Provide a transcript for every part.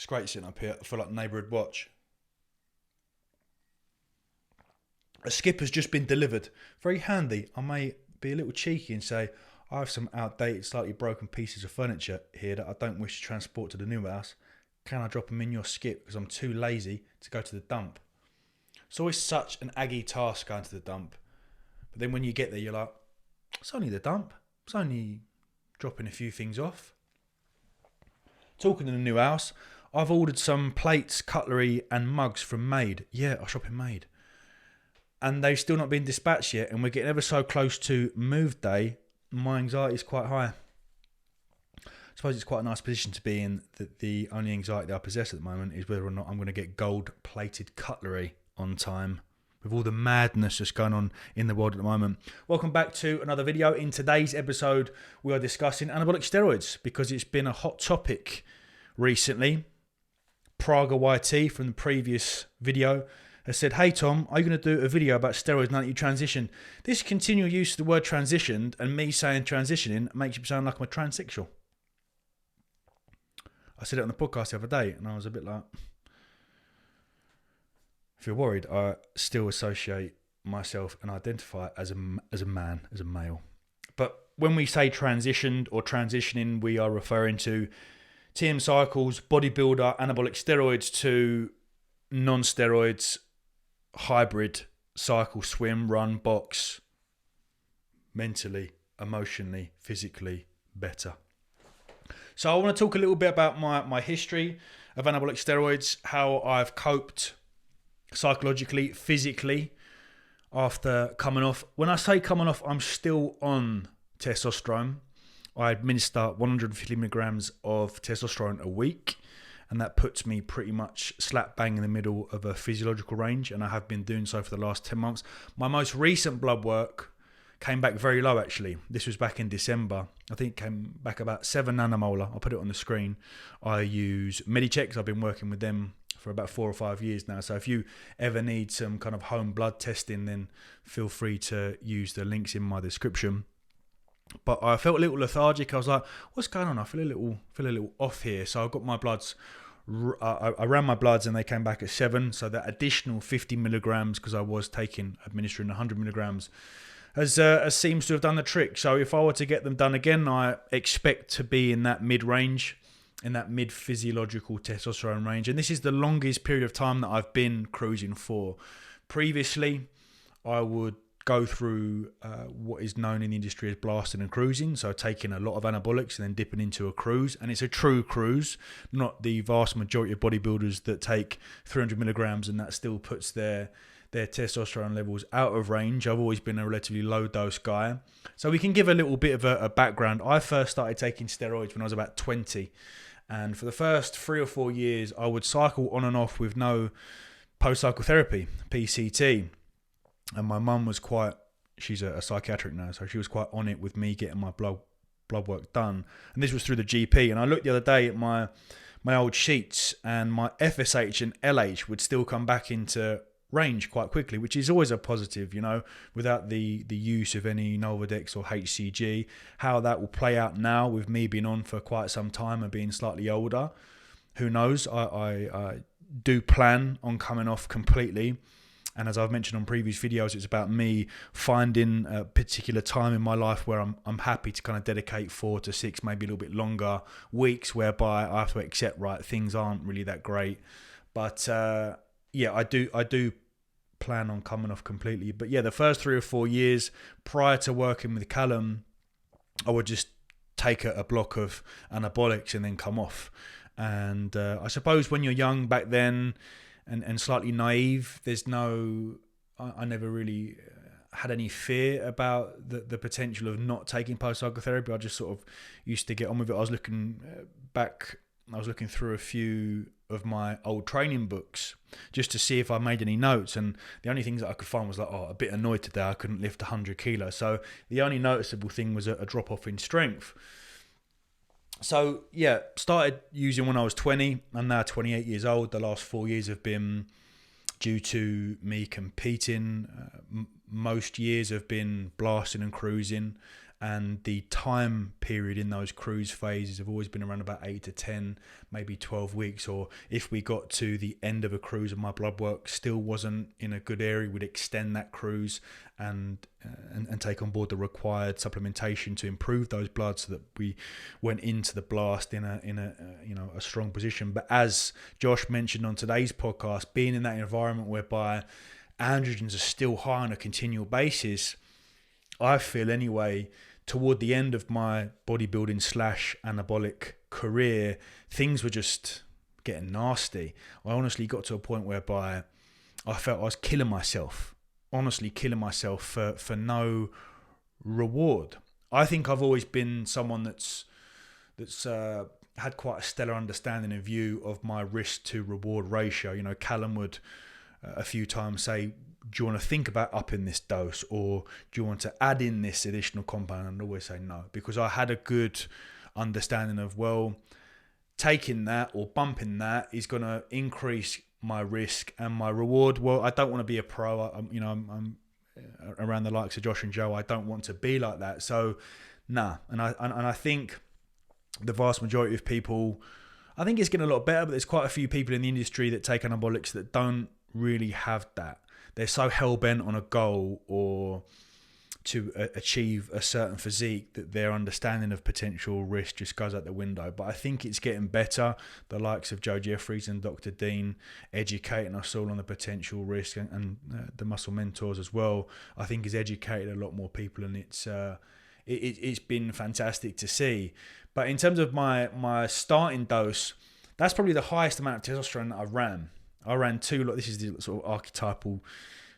It's great sitting up here. I feel like neighbourhood watch. A skip has just been delivered. Very handy. I may be a little cheeky and say, I have some outdated, slightly broken pieces of furniture here that I don't wish to transport to the new house. Can I drop them in your skip? Because I'm too lazy to go to the dump. It's always such an aggy task going to the dump. But then when you get there, you're like, it's only the dump. It's only dropping a few things off. Talking to the new house, I've ordered some plates, cutlery and mugs from Made. Yeah, I shop in Made. And they've still not been dispatched yet, and we're getting ever so close to move day. My anxiety is quite high. I suppose it's quite a nice position to be in. That the only anxiety that I possess at the moment is whether or not I'm going to get gold-plated cutlery on time, with all the madness that's going on in the world at the moment. Welcome back to another video. In today's episode, we are discussing anabolic steroids because it's been a hot topic recently. Praga YT from the previous video has said, hey Tom, are you going to do a video about steroids now that you transition? This continual use of the word transitioned and me saying transitioning makes you sound like I'm a transsexual. I said it on the podcast the other day and I was a bit like, if you're worried, I still associate myself and identify as a man, as a male. But when we say transitioned or transitioning, we are referring to TM cycles, bodybuilder, anabolic steroids to non-steroids, hybrid cycle, swim, run, box, mentally, emotionally, physically better. So I want to talk a little bit about my history of anabolic steroids, how I've coped psychologically, physically after coming off. When I say coming off, I'm still on testosterone. I administer 150 milligrams of testosterone a week. And that puts me pretty much slap bang in the middle of a physiological range. And I have been doing so for the last 10 months. My most recent blood work came back very low, actually. This was back in December. I think it came back about 7 nanomolar. I'll put it on the screen. I use Medichecks. I've been working with them for about 4 or 5 years now. So if you ever need some kind of home blood testing, then feel free to use the links in my description. But I felt a little lethargic. I was like, what's going on? I feel a little off here. So I got my bloods. I ran my bloods and they came back at 7. So that additional 50 milligrams, because I was administering 100 milligrams, has seems to have done the trick. So if I were to get them done again, I expect to be in that mid-range, in that mid-physiological testosterone range. And this is the longest period of time that I've been cruising for. Previously, I would go through what is known in the industry as blasting and cruising, so taking a lot of anabolics and then dipping into a cruise, and it's a true cruise, not the vast majority of bodybuilders that take 300 milligrams and that still puts their testosterone levels out of range. I've always been a relatively low dose guy, so we can give a little bit of a background. I first started taking steroids when I was about 20, and for the first 3 or 4 years I would cycle on and off with no post-cycle therapy, PCT. And my mum was she's a psychiatric nurse, so she was quite on it with me getting my blood work done. And this was through the GP. And I looked the other day at my old sheets, and my FSH and LH would still come back into range quite quickly, which is always a positive, without the use of any Nolvadex or HCG. How that will play out now with me being on for quite some time and being slightly older, who knows? I do plan on coming off completely. And as I've mentioned on previous videos, it's about me finding a particular time in my life where I'm happy to kind of dedicate 4 to 6, maybe a little bit longer weeks, whereby I have to accept, things aren't really that great. But I do plan on coming off completely. But yeah, the first 3 or 4 years prior to working with Callum, I would just take a block of anabolics and then come off. And I suppose when you're young back then, and slightly naive, I never really had any fear about the potential of not taking post-psychotherapy. I just sort of used to get on with it. I was looking through a few of my old training books just to see if I made any notes, and the only things that I could find was a bit annoyed today I couldn't lift 100 kilos. So the only noticeable thing was a drop off in strength. So yeah, started using when I was 20. I'm now 28 years old. The last 4 years have been due to me competing. Most years have been blasting and cruising, and the time period in those cruise phases have always been around about 8 to 10, maybe 12 weeks. Or if we got to the end of a cruise and my blood work still wasn't in a good area, we'd extend that cruise and take on board the required supplementation to improve those bloods so that we went into the blast in a strong position. But as Josh mentioned on today's podcast, being in that environment whereby androgens are still high on a continual basis, I feel anyway, toward the end of my bodybuilding / anabolic career, things were just getting nasty. I honestly got to a point whereby I felt I was killing myself, honestly killing myself for no reward. I think I've always been someone that's had quite a stellar understanding and view of my risk to reward ratio. You know, Callum would a few times say, do you want to think about upping this dose, or do you want to add in this additional compound? And I'd always say no, because I had a good understanding of, well, taking that or bumping that is going to increase my risk and my reward. Well, I don't want to be a pro. I'm around the likes of Josh and Joe. I don't want to be like that. So, nah. And I think the vast majority of people, I think it's getting a lot better, but there's quite a few people in the industry that take anabolics that don't really have that. They're so hell-bent on a goal or to achieve a certain physique that their understanding of potential risk just goes out the window. But I think it's getting better. The likes of Joe Jeffries and Dr. Dean educating us all on the potential risk, and the muscle mentors as well, I think has educated a lot more people, and it's been fantastic to see. But in terms of my starting dose, that's probably the highest amount of testosterone that I've ran. I ran this is the sort of archetypal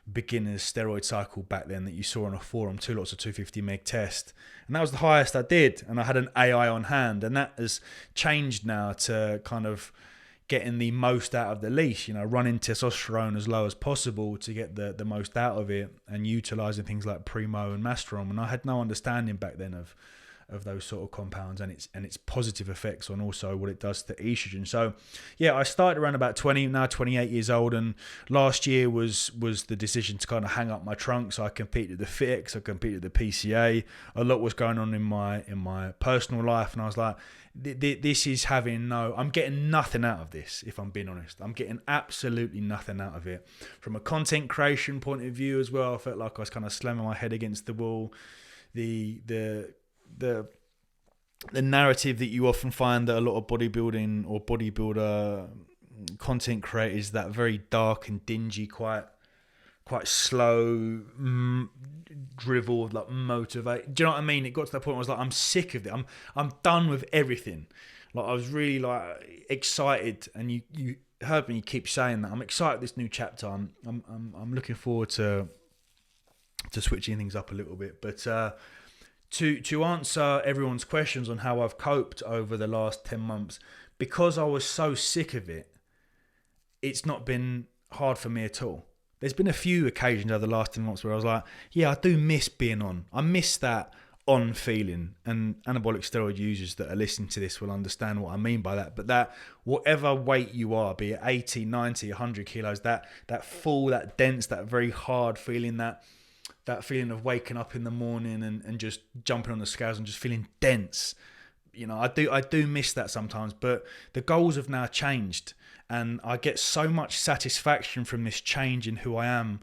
beginner's steroid cycle back then that you saw on a forum, 2 lots of 250 meg test. And that was the highest I did. And I had an AI on hand. And that has changed now to kind of getting the most out of the least, running testosterone as low as possible to get the most out of it, and utilizing things like Primo and Masteron. And I had no understanding back then of those sort of compounds and its positive effects on also what it does to estrogen. So yeah, I started around about 20, now 28 years old, and last year was the decision to kind of hang up my trunk. So I competed at the FitX, I competed at the PCA. A lot was going on in my personal life, and I was like, this is I'm getting nothing out of this, if I'm being honest. I'm getting absolutely nothing out of it. From a content creation point of view as well, I felt like I was kind of slamming my head against the wall. The narrative that you often find that a lot of bodybuilding or bodybuilder content creators, that very dark and dingy, quite slow, drivel, like motivate. Do you know what I mean? It got to that point where I was like, I'm sick of it. I'm done with everything. Like, I was really like excited, and you heard me keep saying that I'm excited this new chapter. I'm looking forward to switching things up a little bit, but. To answer everyone's questions on how I've coped over the last 10 months, because I was so sick of it, it's not been hard for me at all. There's been a few occasions over the last 10 months where I was like, yeah, I do miss being on. I miss that on feeling, and anabolic steroid users that are listening to this will understand what I mean by that. But that whatever weight you are, be it 80, 90, 100 kilos, that full, that dense, that very hard feeling, that feeling of waking up in the morning and just jumping on the scales and just feeling dense. I do miss that sometimes, but the goals have now changed, and I get so much satisfaction from this change in who I am,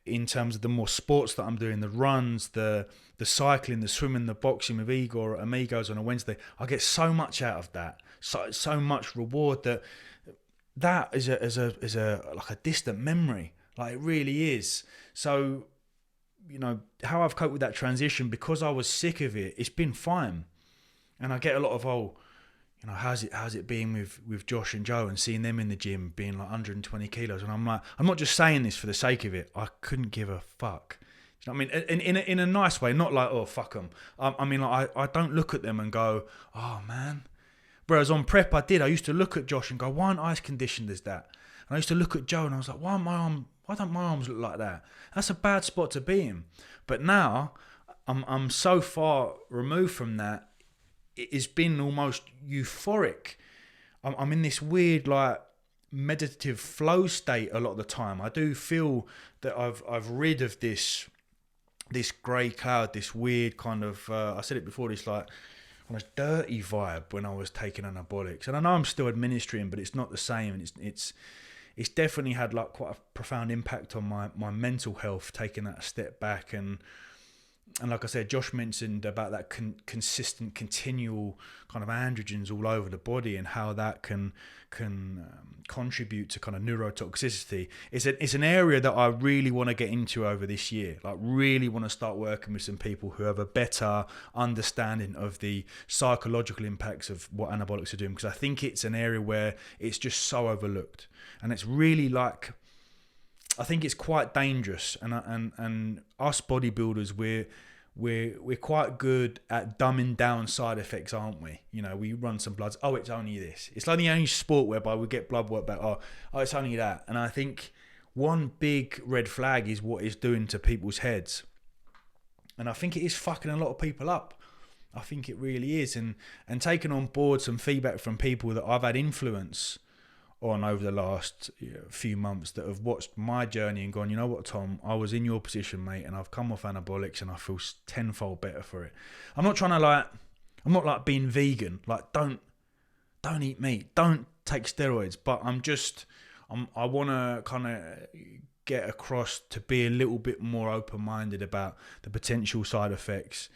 in terms of the more sports that I'm doing, the runs, the cycling, the swimming, the boxing with Igor at Amigos on a Wednesday. I get so much out of that, so much reward that is a like a distant memory. Like, it really is. So, how I've coped with that transition, because I was sick of it, it's been fine. And I get a lot of, how's it been with Josh and Joe, and seeing them in the gym being like 120 kilos. And I'm like, I'm not just saying this for the sake of it. I couldn't give a fuck. Do you know what I mean? In a nice way, not like, oh, fuck them. I mean, like, I don't look at them and go, oh, man. Whereas on prep, I used to look at Josh and go, why aren't I as conditioned as that? And I used to look at Joe and I was like, why don't my arms look like that? That's a bad spot to be in. But now I'm so far removed from that. It's been almost euphoric. I'm in this weird, like, meditative flow state a lot of the time. I do feel that I've rid of this this grey cloud, this weird kind of, I said it before, this like kind of dirty vibe when I was taking anabolics. And I know I'm still administering, but it's not the same. And it's definitely had like quite a profound impact on my mental health, taking that a step back. And like I said, Josh mentioned about that consistent, continual kind of androgens all over the body and how that can contribute to kind of neurotoxicity. It's an area that I really want to get into over this year. Like, really want to start working with some people who have a better understanding of the psychological impacts of what anabolics are doing, because I think it's an area where it's just so overlooked, and it's really like, I think it's quite dangerous, and us bodybuilders, we're quite good at dumbing down side effects, aren't we? You know, we run some bloods. Oh, it's only this. It's like the only sport whereby we get blood work back. Oh, it's only that. And I think one big red flag is what it's doing to people's heads, and I think it is fucking a lot of people up. I think it really is, and taking on board some feedback from people that I've had influence on over the last few months that have watched my journey and gone, you know what, Tom, I was in your position, mate, and I've come off anabolics and I feel tenfold better for it. I'm not like being vegan, like don't eat meat, don't take steroids, but I want to kind of get across to be a little bit more open-minded about the potential side effects,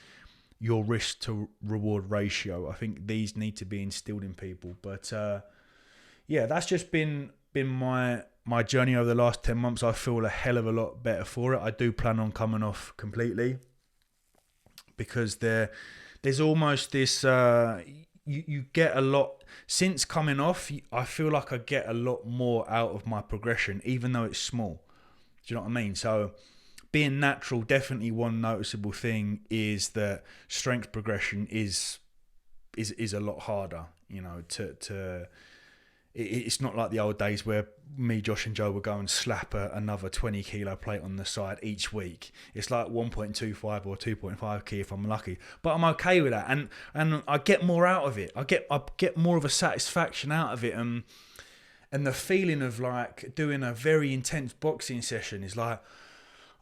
your risk to reward ratio. I think these need to be instilled in people, but yeah, that's just been my journey over the last 10 months. I feel a hell of a lot better for it. I do plan on coming off completely, because there's almost this, you get a lot, since coming off, I feel like I get a lot more out of my progression, even though it's small. Do you know what I mean? So being natural, definitely one noticeable thing is that strength progression is a lot harder, you know, it's not like the old days where me, Josh and Joe would go and slap another 20 kilo plate on the side each week. It's like 1.25 or 2.5 key if I'm lucky. But I'm okay with that. And I get more out of it. I get more of a satisfaction out of it. And the feeling of like doing a very intense boxing session is like,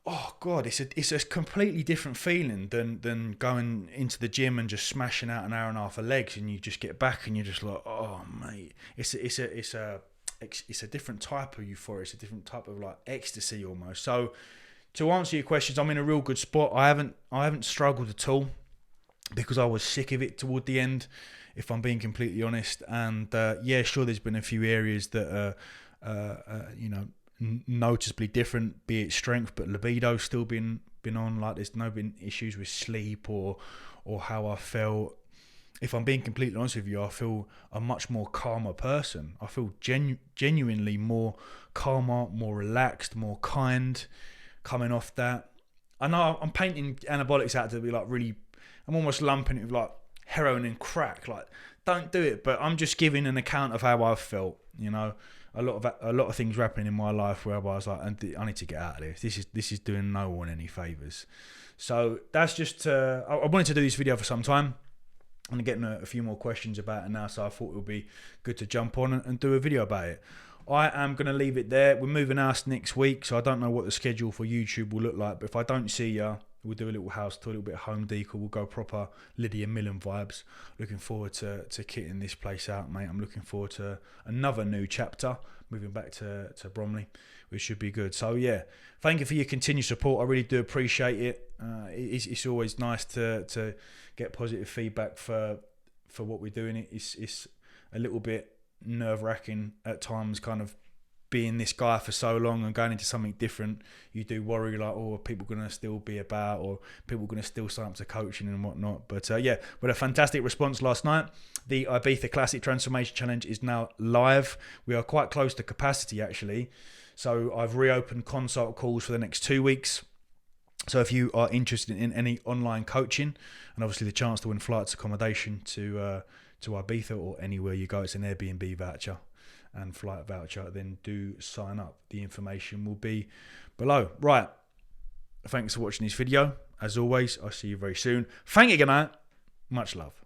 oh God, it's a completely different feeling than going into the gym and just smashing out an hour and a half of legs, and you just get back and you're just like, oh mate, it's a different type of euphoria. It's a different type of like ecstasy almost. So to answer your questions, I'm in a real good spot. I haven't struggled at all, because I was sick of it toward the end, if I'm being completely honest. And yeah, sure, there's been a few areas that you know, noticeably different, be it strength, but libido's still been on. Like, there's been issues with sleep or how I felt. If I'm being completely honest with you, I feel a much more calmer person. I feel genuinely more calmer, more relaxed, more kind coming off that. I know I'm painting anabolics out to be like really, I'm almost lumping it with like heroin and crack. Like, don't do it, but I'm just giving an account of how I felt, you know. A lot of things were happening in my life where I was like, I need to get out of this. This is doing no one any favors. So that's just, I wanted to do this video for some time. I'm getting a few more questions about it now, so I thought it would be good to jump on and do a video about it. I am going to leave it there. We're moving house next week, so I don't know what the schedule for YouTube will look like, but if I don't see ya, we'll do a little house tour, a little bit of home decor. We'll go proper Lydia Millen vibes. Looking forward to kitting this place out, mate. I'm looking forward to another new chapter, moving back to Bromley, which should be good. So yeah, thank you for your continued support. I really do appreciate it. It's always nice to get positive feedback for what we're doing. It's a little bit nerve-wracking at times, kind of being this guy for so long and going into something different. You do worry like, oh, are people going to still be about, or people going to still sign up to coaching and whatnot. But yeah, we had a fantastic response last night. The Ibiza Classic Transformation Challenge is now live. We are quite close to capacity actually. So I've reopened consult calls for the next 2 weeks. So if you are interested in any online coaching, and obviously the chance to win flights, accommodation to Ibiza or anywhere you go, it's an Airbnb voucher and flight voucher, then do sign up. The information will be below. Right, thanks for watching this video. As always, I'll see you very soon. Thank you, good night. Much love.